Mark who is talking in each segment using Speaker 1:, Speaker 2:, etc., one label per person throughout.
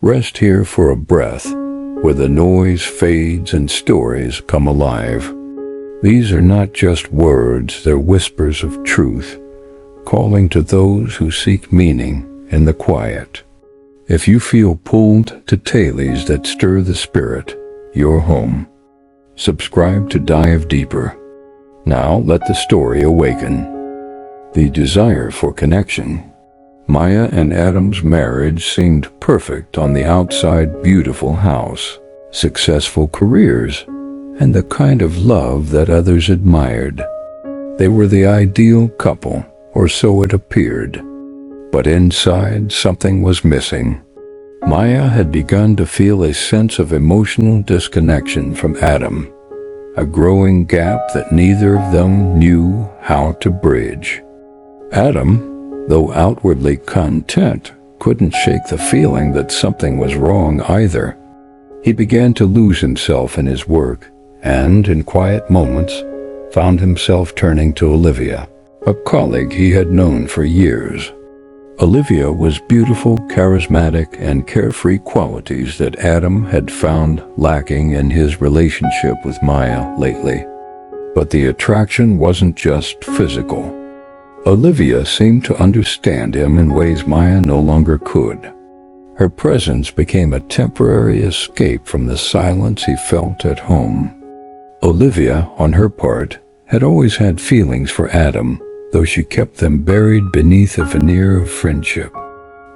Speaker 1: Rest here for a breath, where the noise fades and stories come alive. These are not just words, they're whispers of truth, calling to those who seek meaning in the quiet. If you feel pulled to tales that stir the spirit, you're home. Subscribe to dive deeper. Now let the story awaken. The desire for connection. Maya and Adam's marriage seemed perfect on the outside. Beautiful house, successful careers, and the kind of love that others admired. They were the ideal couple, or so it appeared. But inside, something was missing. Maya had begun to feel a sense of emotional disconnection from Adam, a growing gap that neither of them knew how to bridge. Adam, though outwardly content, couldn't shake the feeling that something was wrong either. He began to lose himself in his work, and in quiet moments, found himself turning to Olivia, a colleague he had known for years. Olivia was beautiful, charismatic, and carefree qualities that Adam had found lacking in his relationship with Maya lately. But the attraction wasn't just physical. Olivia seemed to understand him in ways Maya no longer could. Her presence became a temporary escape from the silence he felt at home. Olivia, on her part, had always had feelings for Adam, though she kept them buried beneath a veneer of friendship.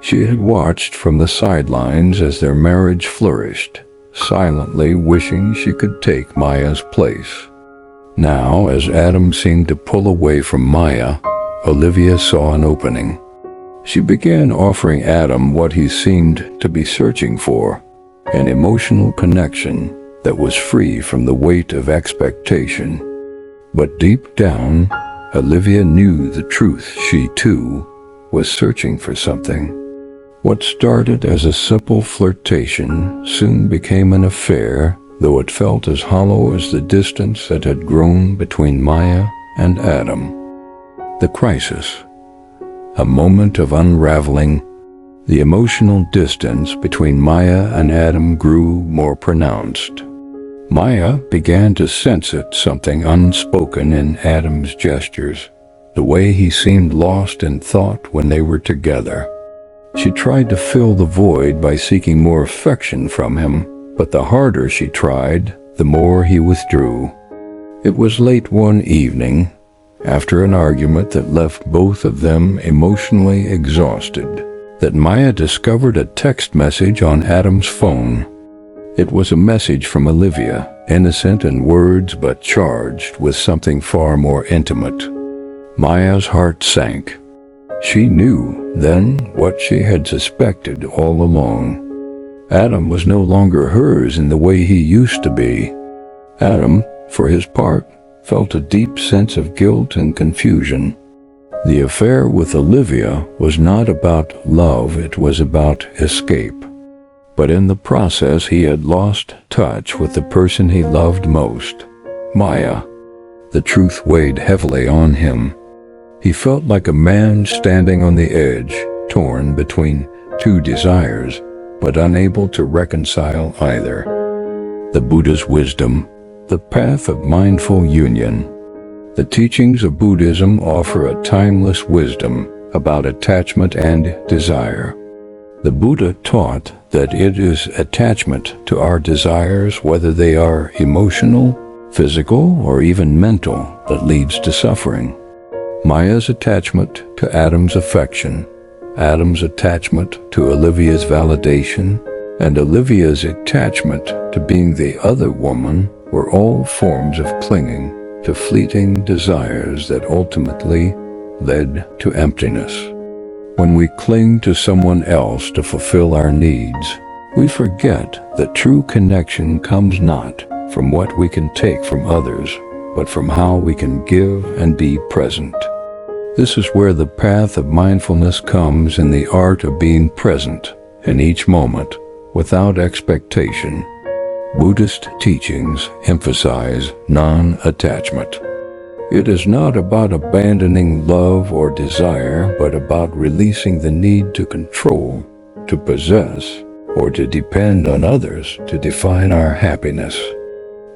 Speaker 1: She had watched from the sidelines as their marriage flourished, silently wishing she could take Maya's place. Now, as Adam seemed to pull away from Maya, Olivia saw an opening. She began offering Adam what he seemed to be searching for, an emotional connection that was free from the weight of expectation. But deep down, Olivia knew the truth. She, too, was searching for something. What started as a simple flirtation soon became an affair, though it felt as hollow as the distance that had grown between Maya and Adam. The crisis. A moment of unraveling. The emotional distance between Maya and Adam grew more pronounced. Maya began to sense it, something unspoken in Adam's gestures, the way he seemed lost in thought when they were together. She tried to fill the void by seeking more affection from him, but the harder she tried, the more he withdrew. It was late one evening, after an argument that left both of them emotionally exhausted, that Maya discovered a text message on Adam's phone. It was a message from Olivia, innocent in words but charged with something far more intimate. Maya's heart sank. She knew then what she had suspected all along. Adam was no longer hers in the way he used to be. Adam, for his part, felt a deep sense of guilt and confusion. The affair with Olivia was not about love, it was about escape. But in the process he had lost touch with the person he loved most, Maya. The truth weighed heavily on him. He felt like a man standing on the edge, torn between two desires, but unable to reconcile either. The Buddha's wisdom. The path of mindful union. The teachings of Buddhism offer a timeless wisdom about attachment and desire. The Buddha taught that it is attachment to our desires, whether they are emotional, physical, or even mental, that leads to suffering. Maya's attachment to Adam's affection, Adam's attachment to Olivia's validation, and Olivia's attachment to being the other woman were all forms of clinging to fleeting desires that ultimately led to emptiness. When we cling to someone else to fulfill our needs, we forget that true connection comes not from what we can take from others, but from how we can give and be present. This is where the path of mindfulness comes in, the art of being present in each moment without expectation. Buddhist teachings emphasize non-attachment. It is not about abandoning love or desire, but about releasing the need to control, to possess, or to depend on others to define our happiness.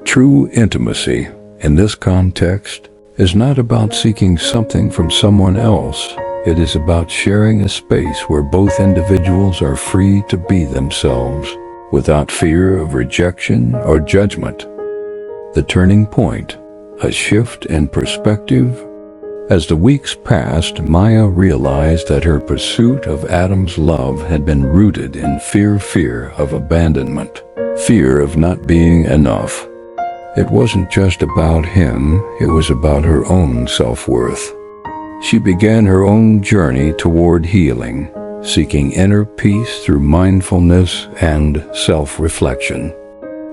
Speaker 1: True intimacy, in this context, is not about seeking something from someone else. It is about sharing a space where both individuals are free to be themselves, without fear of rejection or judgment. The turning point, a shift in perspective. As the weeks passed, Maya realized that her pursuit of Adam's love had been rooted in fear of abandonment, fear of not being enough. It wasn't just about him, it was about her own self-worth. She began her own journey toward healing, seeking inner peace through mindfulness and self-reflection.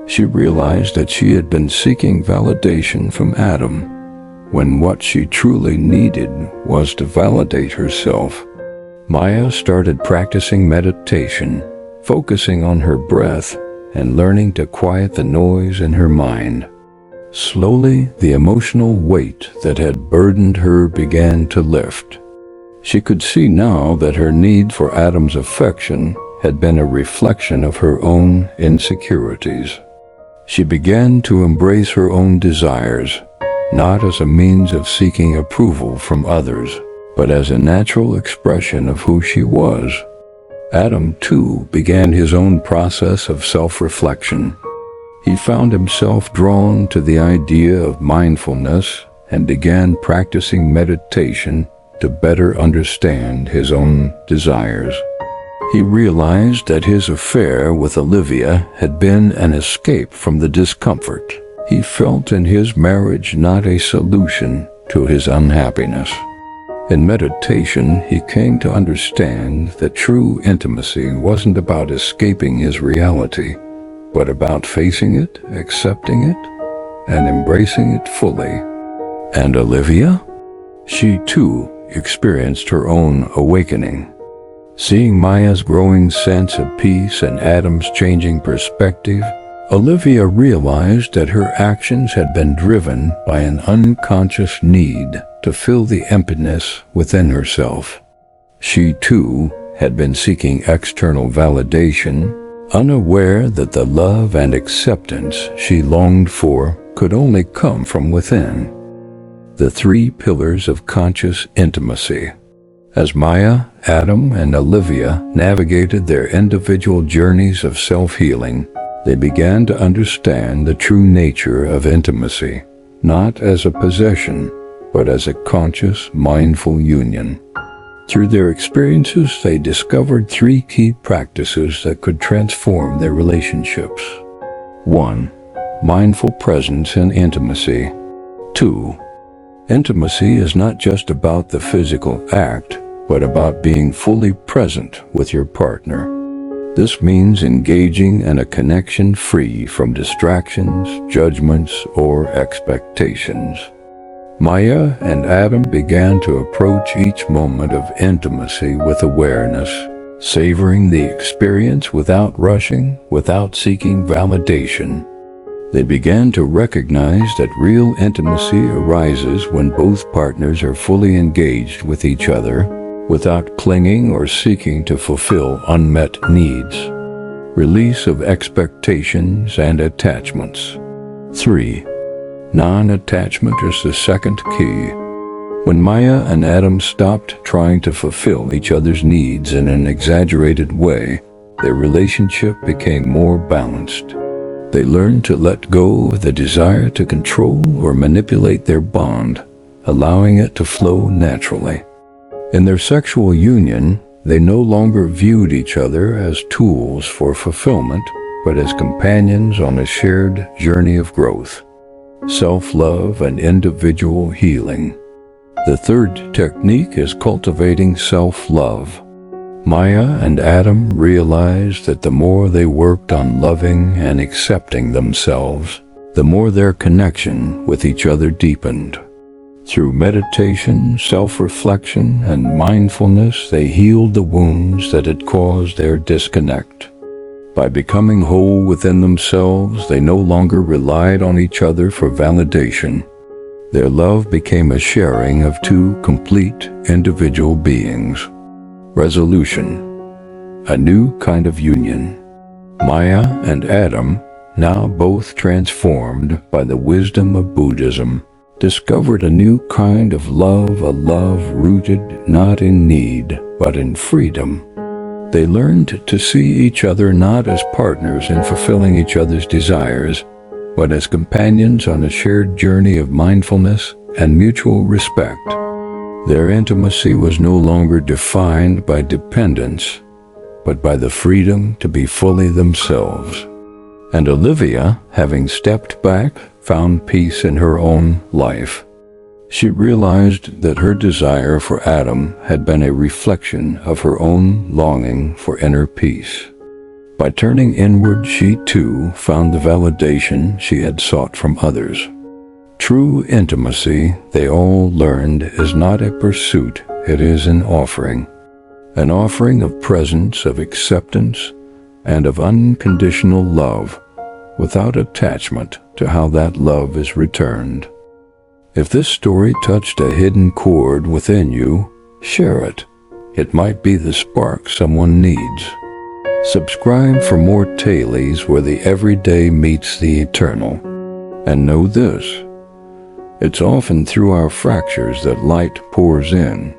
Speaker 1: She realized that she had been seeking validation from Adam, when what she truly needed was to validate herself. Maya started practicing meditation, focusing on her breath and learning to quiet the noise in her mind. Slowly, the emotional weight that had burdened her began to lift. She could see now that her need for Adam's affection had been a reflection of her own insecurities. She began to embrace her own desires, not as a means of seeking approval from others, but as a natural expression of who she was. Adam, too, began his own process of self-reflection. He found himself drawn to the idea of mindfulness and began practicing meditation to better understand his own desires. He realized that his affair with Olivia had been an escape from the discomfort he felt in his marriage, not a solution to his unhappiness. In meditation, he came to understand that true intimacy wasn't about escaping his reality, but about facing it, accepting it, and embracing it fully. And Olivia? She too experienced her own awakening. Seeing Maya's growing sense of peace and Adam's changing perspective, Olivia realized that her actions had been driven by an unconscious need to fill the emptiness within herself. She too had been seeking external validation, unaware that the love and acceptance she longed for could only come from within. The three pillars of conscious intimacy. As Maya, Adam, and Olivia navigated their individual journeys of self-healing, they began to understand the true nature of intimacy, not as a possession, but as a conscious, mindful union. Through their experiences, they discovered three key practices that could transform their relationships. 1. Mindful presence in intimacy. 2. Intimacy is not just about the physical act, but about being fully present with your partner. This means engaging in a connection free from distractions, judgments, or expectations. Maya and Adam began to approach each moment of intimacy with awareness, savoring the experience without rushing, without seeking validation. They began to recognize that real intimacy arises when both partners are fully engaged with each other, without clinging or seeking to fulfill unmet needs. Release of expectations and attachments. 3. Non-attachment is the second key. When Maya and Adam stopped trying to fulfill each other's needs in an exaggerated way, their relationship became more balanced. They learned to let go of the desire to control or manipulate their bond, allowing it to flow naturally. In their sexual union, they no longer viewed each other as tools for fulfillment, but as companions on a shared journey of growth, self-love, and individual healing. The third technique is cultivating self-love. Maya and Adam realized that the more they worked on loving and accepting themselves, the more their connection with each other deepened. Through meditation, self-reflection, and mindfulness, they healed the wounds that had caused their disconnect. By becoming whole within themselves, they no longer relied on each other for validation. Their love became a sharing of two complete individual beings. Resolution. A new kind of union. Maya and Adam, now both transformed by the wisdom of Buddhism, discovered a new kind of love, a love rooted not in need, but in freedom. They learned to see each other not as partners in fulfilling each other's desires, but as companions on a shared journey of mindfulness and mutual respect. Their intimacy was no longer defined by dependence, but by the freedom to be fully themselves. And Olivia, having stepped back, found peace in her own life. She realized that her desire for Adam had been a reflection of her own longing for inner peace. By turning inward, she too found the validation she had sought from others. True intimacy, they all learned, is not a pursuit, it is an offering of presence, of acceptance, and of unconditional love, without attachment to how that love is returned. If this story touched a hidden chord within you, share it. It might be the spark someone needs. Subscribe for more tailies where the everyday meets the eternal. And know this, it's often through our fractures that light pours in.